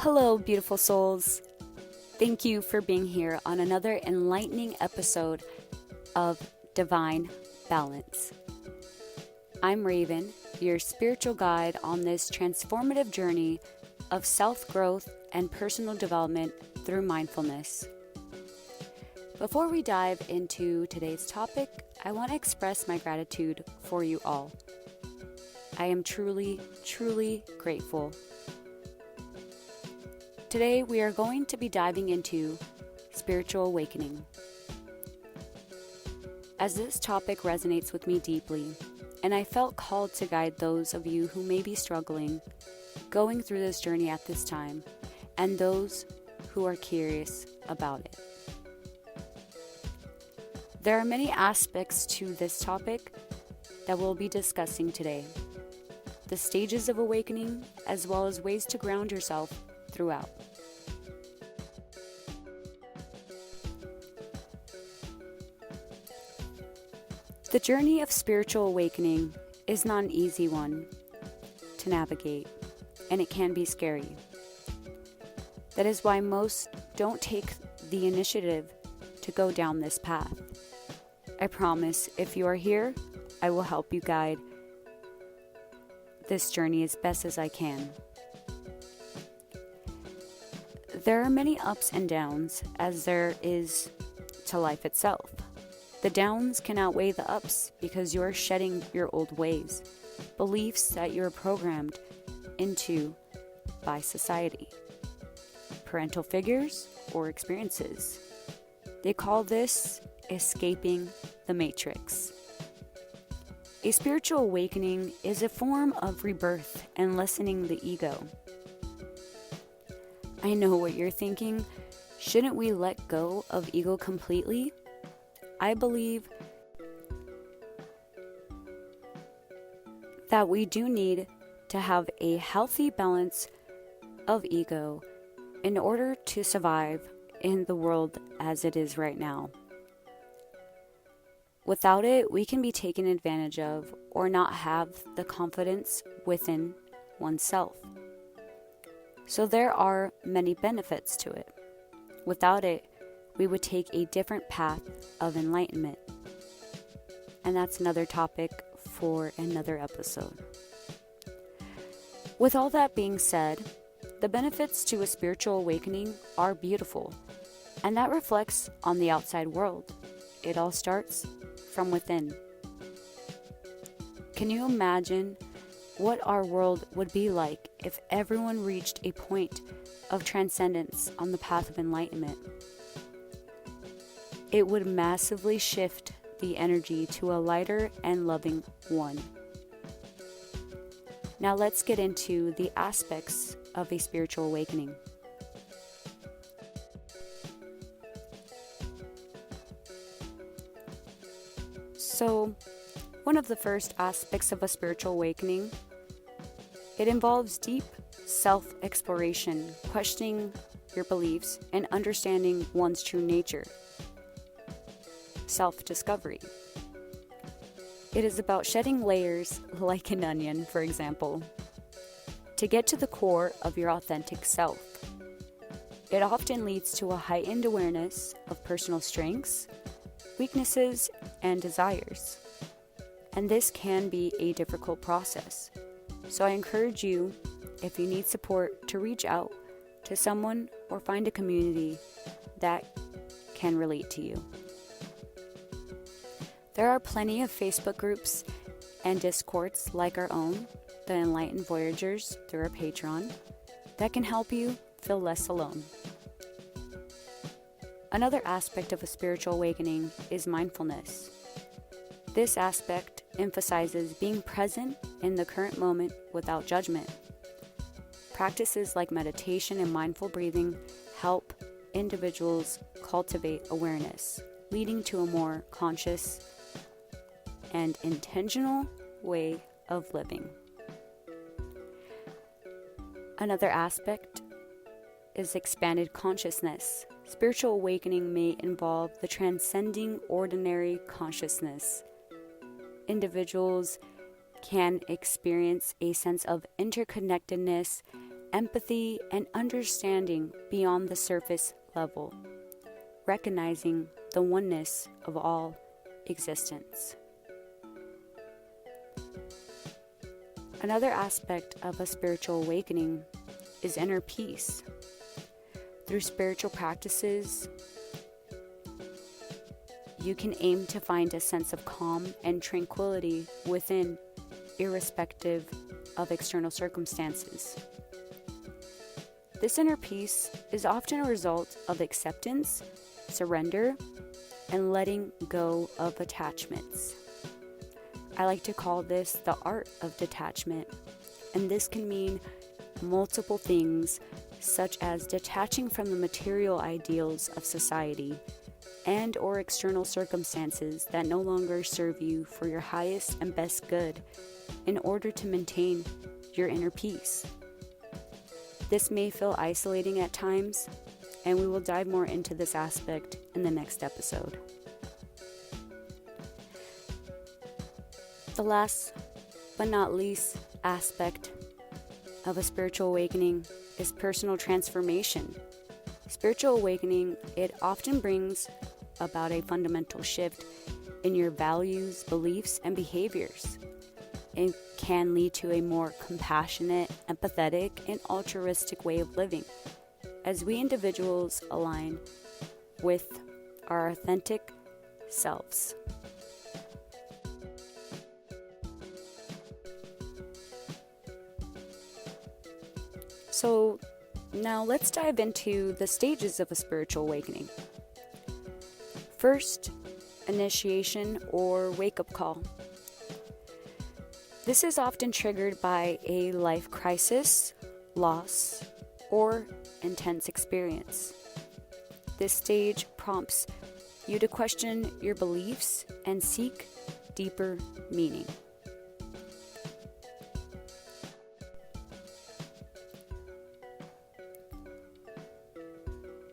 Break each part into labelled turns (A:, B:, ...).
A: Hello, beautiful souls. Thank you for being here on another enlightening episode of Divine Balance. I'm Raven, your spiritual guide on this transformative journey of self-growth and personal development through mindfulness. Before we dive into today's topic, I want to express my gratitude for you all. I am truly, truly grateful. Today we are going to be diving into spiritual awakening. As this topic resonates with me deeply, and I felt called to guide those of you who may be struggling, going through this journey at this time, and those who are curious about it. There are many aspects to this topic that we'll be discussing today. The stages of awakening, as well as ways to ground yourself throughout. The journey of spiritual awakening is not an easy one to navigate, and it can be scary. That is why most don't take the initiative to go down this path. I promise, if you are here, I will help you guide this journey as best as I can. There are many ups and downs, as there is to life itself. The downs can outweigh the ups because you are shedding your old ways, beliefs that you are programmed into by society, parental figures, or experiences. They call this escaping the matrix. A spiritual awakening is a form of rebirth and lessening the ego. I know what you're thinking. Shouldn't we let go of ego completely? I believe that we do need to have a healthy balance of ego in order to survive in the world as it is right now. Without it, we can be taken advantage of or not have the confidence within oneself. So there are many benefits to it. Without it, we would take a different path of enlightenment. And that's another topic for another episode. With all that being said, the benefits to a spiritual awakening are beautiful, and that reflects on the outside world. It all starts from within. Can you imagine what our world would be like if everyone reached a point of transcendence on the path of enlightenment? It would massively shift the energy to a lighter and loving one. Now let's get into the aspects of a spiritual awakening. So, one of the first aspects of a spiritual awakening, it involves deep self-exploration, questioning your beliefs, and understanding one's true nature. Self-discovery. It is about shedding layers like an onion, for example, to get to the core of your authentic self. It often leads to a heightened awareness of personal strengths, weaknesses, and desires. And this can be a difficult process. So I encourage you, if you need support, to reach out to someone or find a community that can relate to you. There are plenty of Facebook groups and Discords like our own, the Enlightened Voyagers, through our Patreon, that can help you feel less alone. Another aspect of a spiritual awakening is mindfulness. This aspect emphasizes being present in the current moment without judgment. Practices like meditation and mindful breathing help individuals cultivate awareness, leading to a more conscious and intentional way of living. Another aspect is expanded consciousness. Spiritual awakening may involve the transcending ordinary consciousness. Individuals can experience a sense of interconnectedness empathy and understanding beyond the surface level, recognizing the oneness of all existence. Another aspect of a spiritual awakening is inner peace. Through spiritual practices, you can aim to find a sense of calm and tranquility within, irrespective of external circumstances. This inner peace is often a result of acceptance, surrender, and letting go of attachments. I like to call this the art of detachment, and this can mean multiple things, such as detaching from the material ideals of society and or external circumstances that no longer serve you for your highest and best good in order to maintain your inner peace. This may feel isolating at times, and we will dive more into this aspect in the next episode. The last but not least aspect of a spiritual awakening is personal transformation. Spiritual awakening, it often brings about a fundamental shift in your values, beliefs, and behaviors. It can lead to a more compassionate, empathetic, and altruistic way of living as we individuals align with our authentic selves. So now let's dive into the stages of a spiritual awakening. First, initiation or wake-up call. This is often triggered by a life crisis, loss, or intense experience. This stage prompts you to question your beliefs and seek deeper meaning.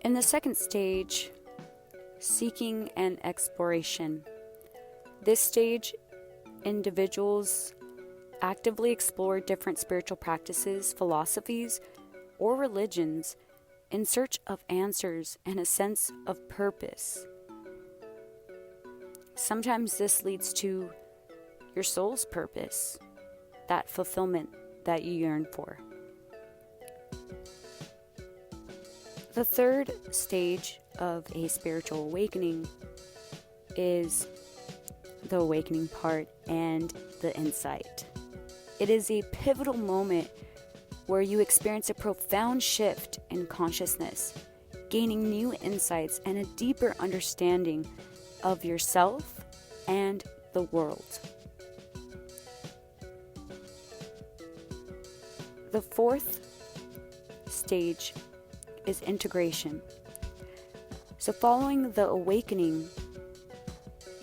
A: In the second stage, seeking and exploration. This stage, individuals actively explore different spiritual practices, philosophies, or religions in search of answers and a sense of purpose. Sometimes this leads to your soul's purpose, that fulfillment that you yearn for. The third stage of a spiritual awakening is the awakening part and the insight. It is a pivotal moment where you experience a profound shift in consciousness, gaining new insights and a deeper understanding of yourself and the world. The fourth stage is integration. So following the awakening,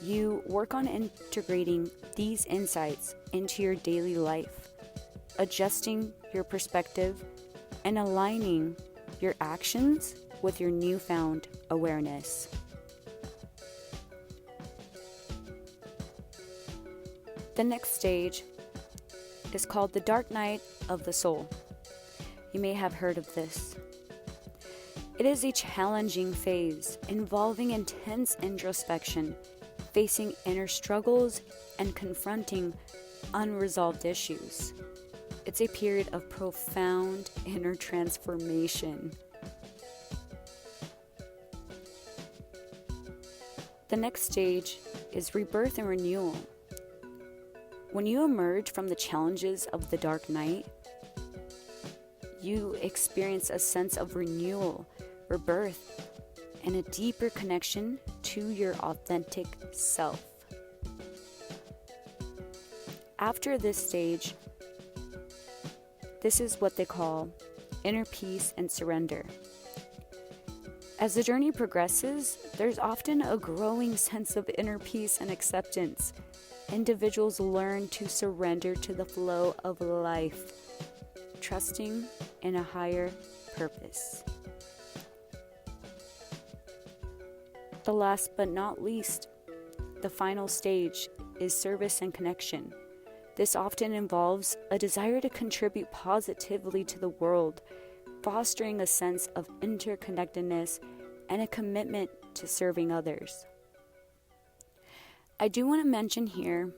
A: you work on integrating these insights into your daily life, adjusting your perspective and aligning your actions with your newfound awareness. The next stage is called the dark night of the soul. You may have heard of this. It is a challenging phase involving intense introspection, facing inner struggles, and confronting unresolved issues. It's a period of profound inner transformation. The next stage is rebirth and renewal. When you emerge from the challenges of the dark night, you experience a sense of renewal, rebirth, and a deeper connection to your authentic self. After this stage, this is what they call inner peace and surrender. As the journey progresses, there's often a growing sense of inner peace and acceptance. Individuals learn to surrender to the flow of life, trusting in a higher purpose. The last but not least, the final stage is service and connection. This often involves a desire to contribute positively to the world, fostering a sense of interconnectedness and a commitment to serving others. I do want to mention here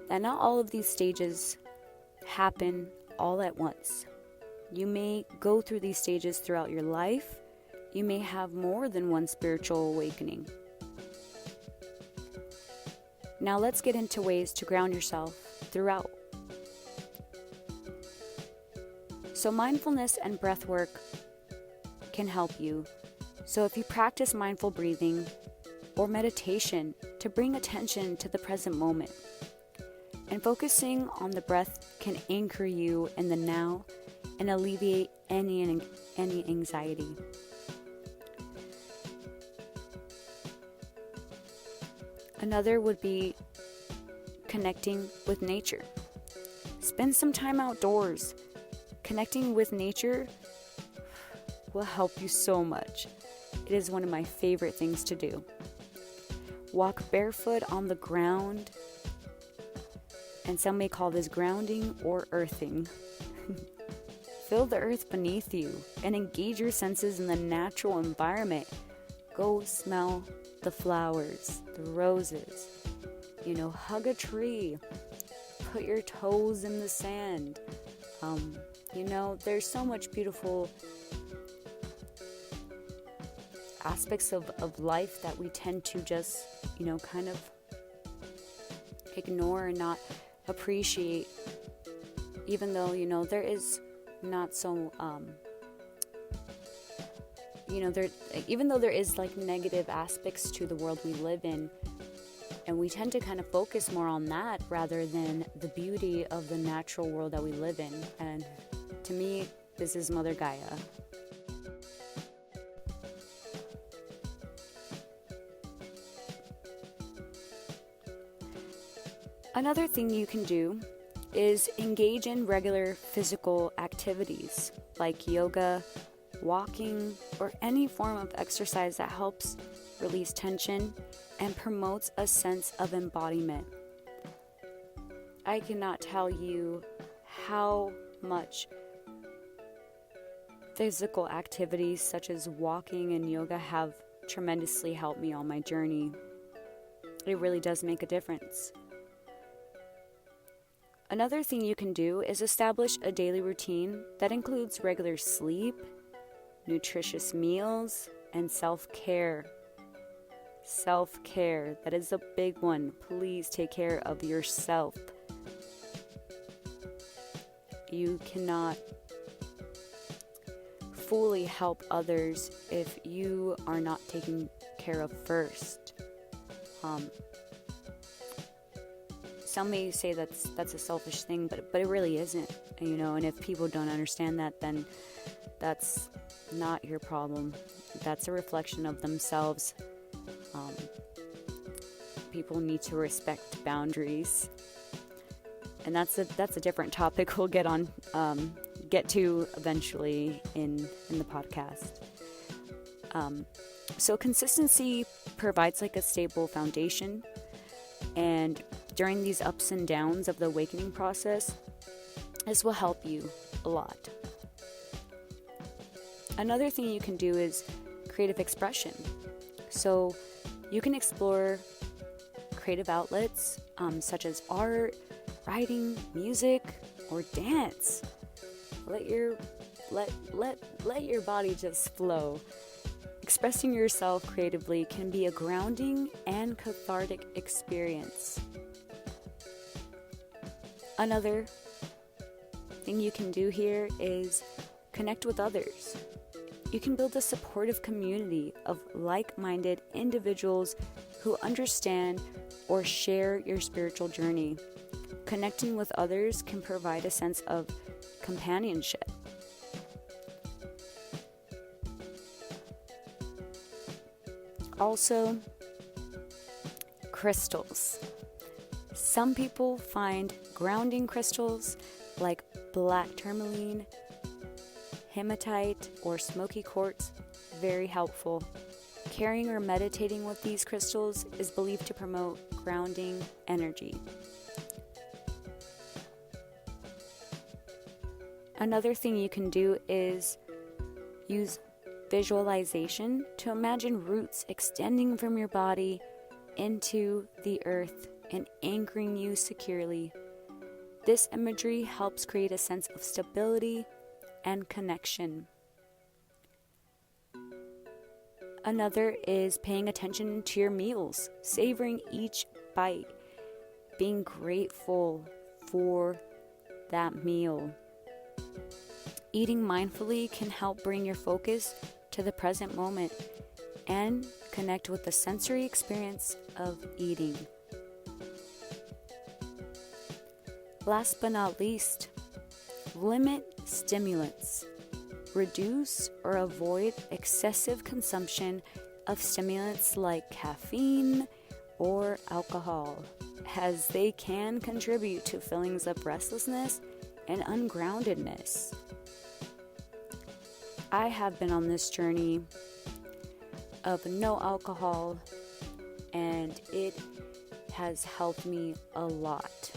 A: that not all of these stages happen all at once. You may go through these stages throughout your life. You may have more than one spiritual awakening. Now let's get into ways to ground yourself throughout. So mindfulness and breath work can help you. So if you practice mindful breathing or meditation to bring attention to the present moment, and focusing on the breath can anchor you in the now and alleviate any anxiety. Another would be connecting with nature. Spend some time outdoors. Connecting with nature will help you so much. It is one of my favorite things to do. Walk barefoot on the ground, and some may call this grounding or earthing. Feel the earth beneath you and engage your senses in the natural environment. Go smell the flowers, the roses, hug a tree, put your toes in the sand. There's so much beautiful aspects of life that we tend to just, kind of ignore and not appreciate, even though, there is not so, even though there is like negative aspects to the world we live in, and we tend to kind of focus more on that rather than the beauty of the natural world that we live in. And to me, this is Mother Gaia. Another thing you can do is engage in regular physical activities like yoga, walking, or any form of exercise that helps release tension and promotes a sense of embodiment. I cannot tell you how much physical activities such as walking and yoga have tremendously helped me on my journey. It really does make a difference. Another thing you can do is establish a daily routine that includes regular sleep, nutritious meals, and self-care. Self-care, that is a big one. Please take care of yourself. You cannot fully help others if you are not taken care of first. Some may say that's a selfish thing, but it really isn't, and if people don't understand that, then that's not your problem. That's a reflection of themselves. People need to respect boundaries, and that's a different topic we'll get to eventually in the podcast. So consistency provides like a stable foundation, and during these ups and downs of the awakening process, this will help you a lot. Another thing you can do is creative expression. So you can explore creative outlets such as art, writing, music, or dance. Let your body just flow. Expressing yourself creatively can be a grounding and cathartic experience. Another thing you can do here is connect with others. You can build a supportive community of like-minded individuals who understand or share your spiritual journey. Connecting with others can provide a sense of companionship. Also, crystals. Some people find grounding crystals like black tourmaline, hematite, or smoky quartz very helpful. Carrying or meditating with these crystals is believed to promote grounding energy. Another thing you can do is use visualization to imagine roots extending from your body into the earth and anchoring you securely. This imagery helps create a sense of stability and connection. Another is paying attention to your meals, savoring each bite, being grateful for that meal. Eating mindfully can help bring your focus to the present moment and connect with the sensory experience of eating. Last but not least, limit stimulants. Reduce or avoid excessive consumption of stimulants like caffeine or alcohol, as they can contribute to feelings of restlessness and ungroundedness. I have been on this journey of no alcohol, and it has helped me a lot.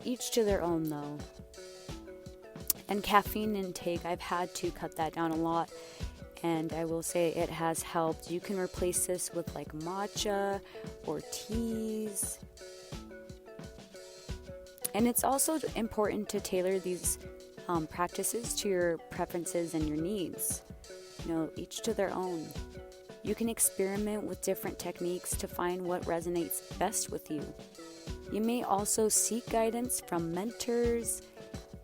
A: Each to their own, though. And caffeine intake, I've had to cut that down a lot, and I will say it has helped. You can replace this with like matcha or teas. And it's also important to tailor these practices to your preferences and your needs. Each to their own. You can experiment with different techniques to find what resonates best with you. You may also seek guidance from mentors,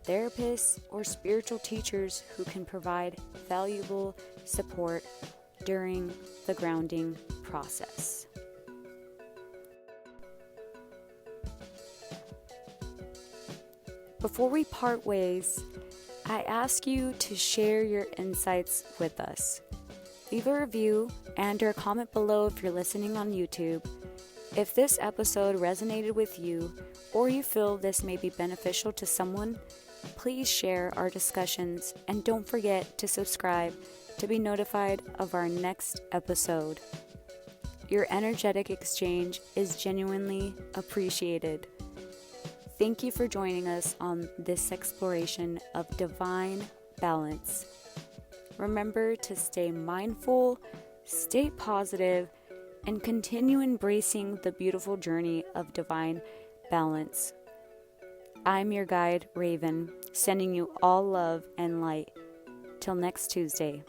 A: therapists, or spiritual teachers who can provide valuable support during the grounding process. Before we part ways, I ask you to share your insights with us. Leave a review and/or comment below if you're listening on YouTube. If this episode resonated with you, or you feel this may be beneficial to someone, please share our discussions and don't forget to subscribe to be notified of our next episode. Your energetic exchange is genuinely appreciated. Thank you for joining us on this exploration of divine balance. Remember to stay mindful, stay positive, and continue embracing the beautiful journey of divine balance. I'm your guide, Raven, sending you all love and light. Till next Tuesday.